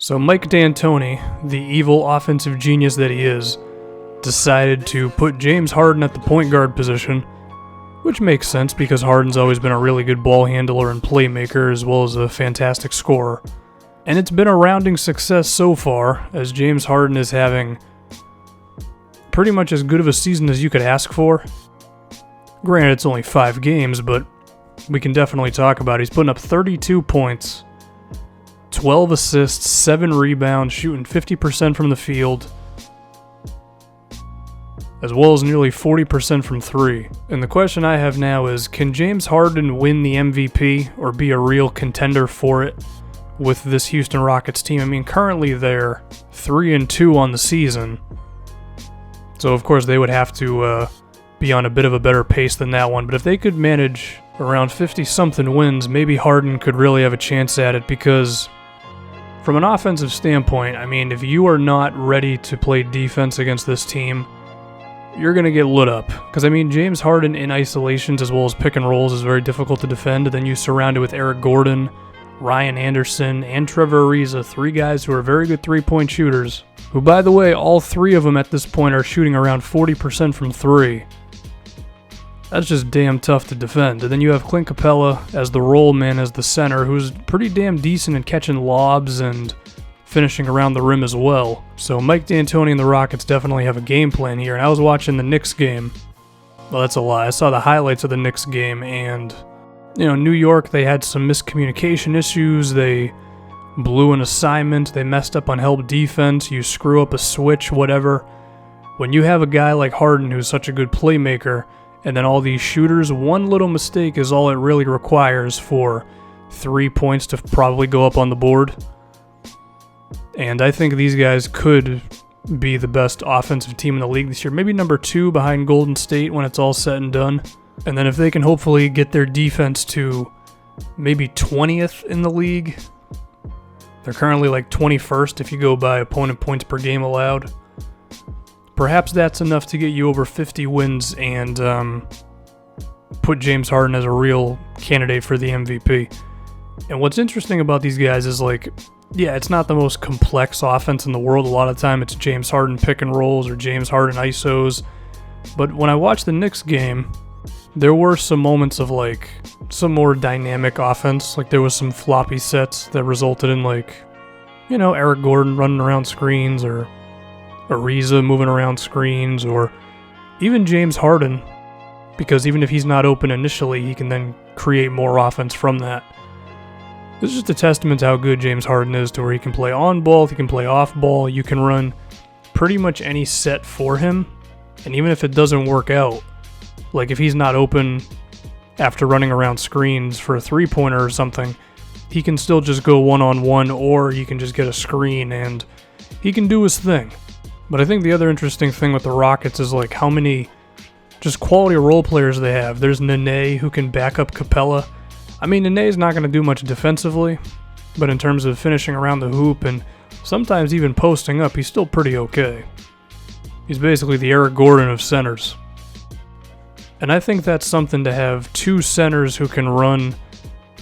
So Mike D'Antoni, the evil offensive genius that he is, decided to put James Harden at the point guard position, which makes sense because Harden's always been a really good ball handler and playmaker as well as a fantastic scorer. And it's been a rounding success so far, as James Harden is having pretty much as good of a season as you could ask for. Granted, it's only 5 games, but we can definitely talk about it. He's putting up 32 points, 12 assists, 7 rebounds, shooting 50% from the field, as well as nearly 40% from 3. And the question I have now is, can James Harden win the MVP or be a real contender for it with this Houston Rockets team? I mean, currently they're 3-2 on the season, so of course they would have to be on a bit of a better pace than that one. But if they could manage around 50-something wins, maybe Harden could really have a chance at it, because from an offensive standpoint, I mean, if you are not ready to play defense against this team, you're going to get lit up. Because, I mean, James Harden in isolations as well as pick and rolls is very difficult to defend. Then you surround it with Eric Gordon, Ryan Anderson, and Trevor Ariza, 3 guys who are very good three-point shooters, who, by the way, all 3 of them at this point are shooting around 40% from 3. That's just damn tough to defend. And then you have Clint Capella as the roll man, as the center, who's pretty damn decent at catching lobs and finishing around the rim as well. So Mike D'Antoni and the Rockets definitely have a game plan here. And I was watching the Knicks game. Well, that's a lie. I saw the highlights of the Knicks game, and New York, they had some miscommunication issues. They blew an assignment. They messed up on help defense. You screw up a switch, whatever. When you have a guy like Harden who's such a good playmaker, and then all these shooters, one little mistake is all it really requires for 3 points to probably go up on the board. And I think these guys could be the best offensive team in the league this year. Maybe number 2 behind Golden State when it's all said and done. And then if they can hopefully get their defense to maybe 20th in the league. They're currently like 21st if you go by opponent points per game allowed. Perhaps that's enough to get you over 50 wins and put James Harden as a real candidate for the MVP. And what's interesting about these guys is, like, yeah, it's not the most complex offense in the world. A lot of the time it's James Harden pick and rolls or James Harden ISOs. But when I watched the Knicks game, there were some moments of, like, some more dynamic offense. Like, there was some floppy sets that resulted in, like, Eric Gordon running around screens, or Ariza moving around screens, or even James Harden, because even if he's not open initially, he can then create more offense from that. This is just a testament to how good James Harden is, to where he can play on ball, he can play off ball, you can run pretty much any set for him, and even if it doesn't work out, like if he's not open after running around screens for a three-pointer or something, he can still just go one-on-one, or you can just get a screen and he can do his thing. But I think the other interesting thing with the Rockets is, like, how many just quality role players they have. There's Nene, who can back up Capella. I mean, Nene's not going to do much defensively, but in terms of finishing around the hoop and sometimes even posting up, he's still pretty okay. He's basically the Eric Gordon of centers. And I think that's something to have 2 centers who can run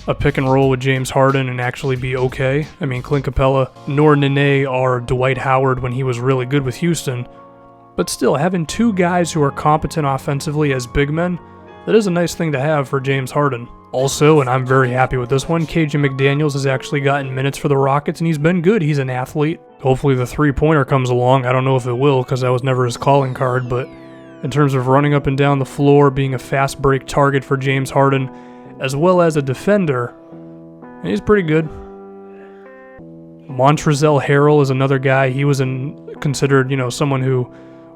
a pick and roll with James Harden and actually be okay. I mean, Clint Capella nor Nene are Dwight Howard when he was really good with Houston, but still, having 2 guys who are competent offensively as big men, that is a nice thing to have for James Harden. Also, and I'm very happy with this one, KJ McDaniels has actually gotten minutes for the Rockets, and he's been good. He's an athlete. Hopefully the three-pointer comes along. I don't know if it will, because that was never his calling card, but in terms of running up and down the floor, being a fast break target for James Harden, as well as a defender, he's pretty good. Montrezl Harrell is another guy. He was considered, someone who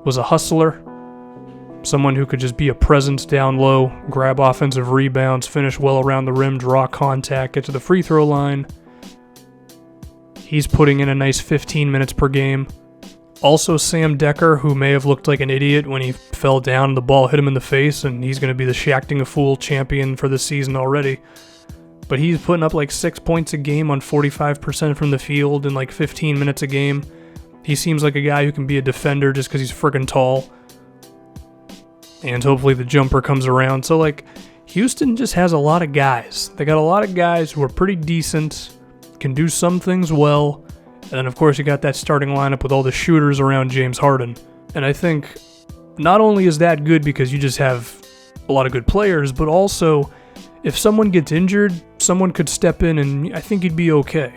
was a hustler, someone who could just be a presence down low, grab offensive rebounds, finish well around the rim, draw contact, get to the free throw line. He's putting in a nice 15 minutes per game. Also, Sam Decker, who may have looked like an idiot when he fell down and the ball hit him in the face, and he's going to be the Shacking a Fool champion for this season already. But he's putting up like 6 points a game on 45% from the field in like 15 minutes a game. He seems like a guy who can be a defender just because he's friggin' tall. And hopefully the jumper comes around. So, like, Houston just has a lot of guys. They got a lot of guys who are pretty decent, can do some things well, And then, of course, you got that starting lineup with all the shooters around James Harden. And I think not only is that good because you just have a lot of good players, but also if someone gets injured, someone could step in and I think you'd be okay.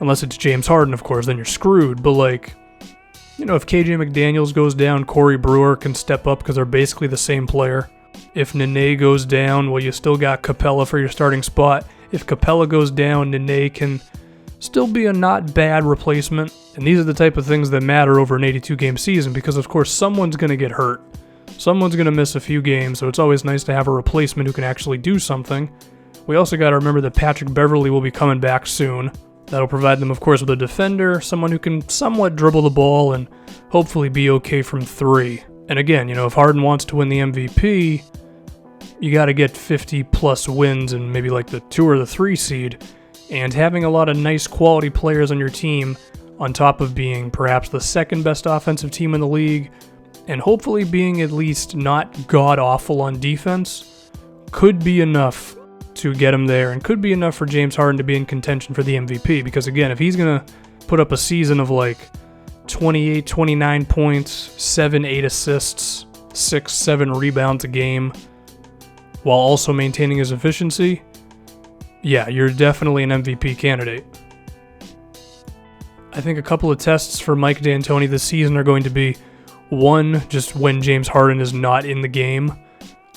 Unless it's James Harden, of course, then you're screwed. But, like, you know, if KJ McDaniels goes down, Corey Brewer can step up because they're basically the same player. If Nene goes down, well, you still got Capella for your starting spot. If Capella goes down, Nene can still be a not bad replacement. And these are the type of things that matter over an 82-game season because, of course, someone's going to get hurt. Someone's going to miss a few games, so it's always nice to have a replacement who can actually do something. We also got to remember that Patrick Beverley will be coming back soon. That'll provide them, of course, with a defender, someone who can somewhat dribble the ball and hopefully be okay from three. And again, you know, if Harden wants to win the MVP, you got to get 50-plus wins and maybe like the 2 or the 3 seed. And having a lot of nice quality players on your team, on top of being perhaps the second best offensive team in the league, and hopefully being at least not god-awful on defense, could be enough to get him there and could be enough for James Harden to be in contention for the MVP. Because again, if he's going to put up a season of like 28, 29 points, 7, 8 assists, 6, 7 rebounds a game, while also maintaining his efficiency, yeah, you're definitely an MVP candidate. I think a couple of tests for Mike D'Antoni this season are going to be, one, just when James Harden is not in the game.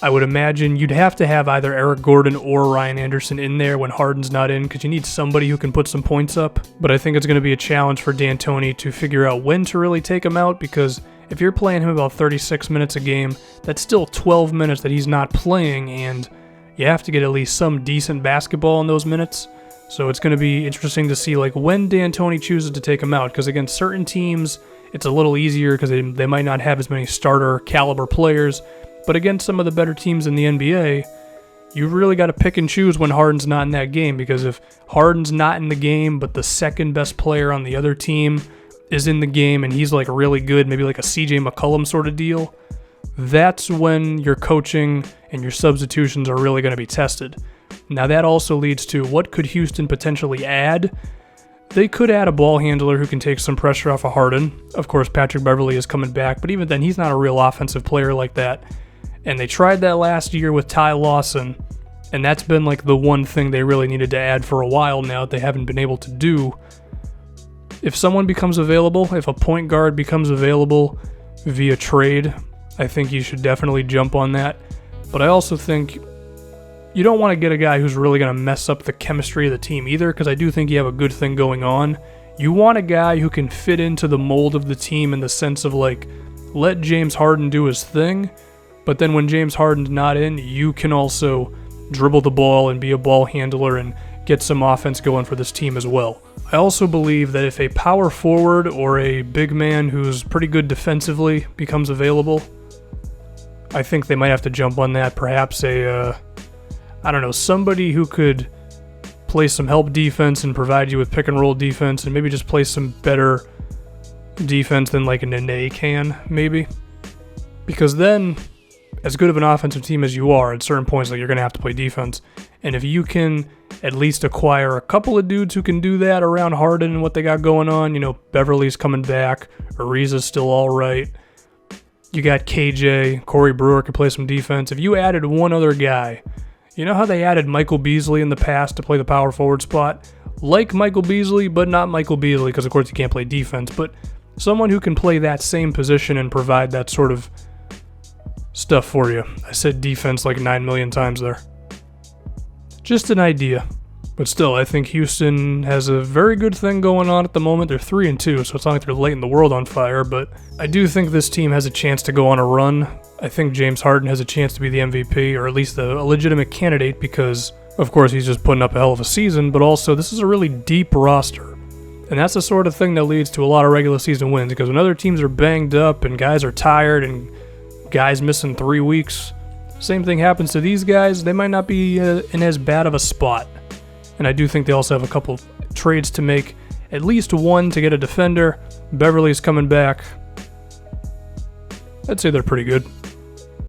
I would imagine you'd have to have either Eric Gordon or Ryan Anderson in there when Harden's not in because you need somebody who can put some points up. But I think it's going to be a challenge for D'Antoni to figure out when to really take him out because if you're playing him about 36 minutes a game, that's still 12 minutes that he's not playing, and you have to get at least some decent basketball in those minutes. So it's going to be interesting to see like when D'Antoni chooses to take him out because against certain teams, it's a little easier because they might not have as many starter caliber players. But against some of the better teams in the NBA, you really got to pick and choose when Harden's not in that game because if Harden's not in the game but the second best player on the other team is in the game and he's like really good, maybe like a CJ McCollum sort of deal, that's when your coaching and your substitutions are really going to be tested. Now that also leads to what could Houston potentially add? They could add a ball handler who can take some pressure off of Harden. Of course, Patrick Beverley is coming back, but even then, he's not a real offensive player like that. And they tried that last year with Ty Lawson, and that's been like the one thing they really needed to add for a while now that they haven't been able to do. If someone becomes available, if a point guard becomes available via trade, I think you should definitely jump on that. But I also think you don't want to get a guy who's really going to mess up the chemistry of the team either, because I do think you have a good thing going on. You want a guy who can fit into the mold of the team in the sense of like, let James Harden do his thing, but then when James Harden's not in, you can also dribble the ball and be a ball handler and get some offense going for this team as well. I also believe that if a power forward or a big man who's pretty good defensively becomes available, I think they might have to jump on that. Perhaps somebody who could play some help defense and provide you with pick and roll defense and maybe just play some better defense than like a Nene can, maybe. Because then, as good of an offensive team as you are, at certain points like you're going to have to play defense. And if you can at least acquire a couple of dudes who can do that around Harden and what they got going on, you know, Beverly's coming back, Ariza's still all right. You got KJ, Corey Brewer can play some defense. If you added one other guy, you know how they added Michael Beasley in the past to play the power forward spot? Like Michael Beasley, but not Michael Beasley because, of course, he can't play defense. But someone who can play that same position and provide that sort of stuff for you. I said defense like 9 million times there. Just an idea. But still, I think Houston has a very good thing going on at the moment. They're 3-2, so it's not like they're lighting the world on fire, but I do think this team has a chance to go on a run. I think James Harden has a chance to be the MVP, or at least a legitimate candidate, because, of course, he's just putting up a hell of a season, but also this is a really deep roster. And that's the sort of thing that leads to a lot of regular season wins, because when other teams are banged up and guys are tired and guys missing 3 weeks, same thing happens to these guys. They might not be in as bad of a spot. And I do think they also have a couple trades to make. At least one to get a defender. Beverly's coming back. I'd say they're pretty good.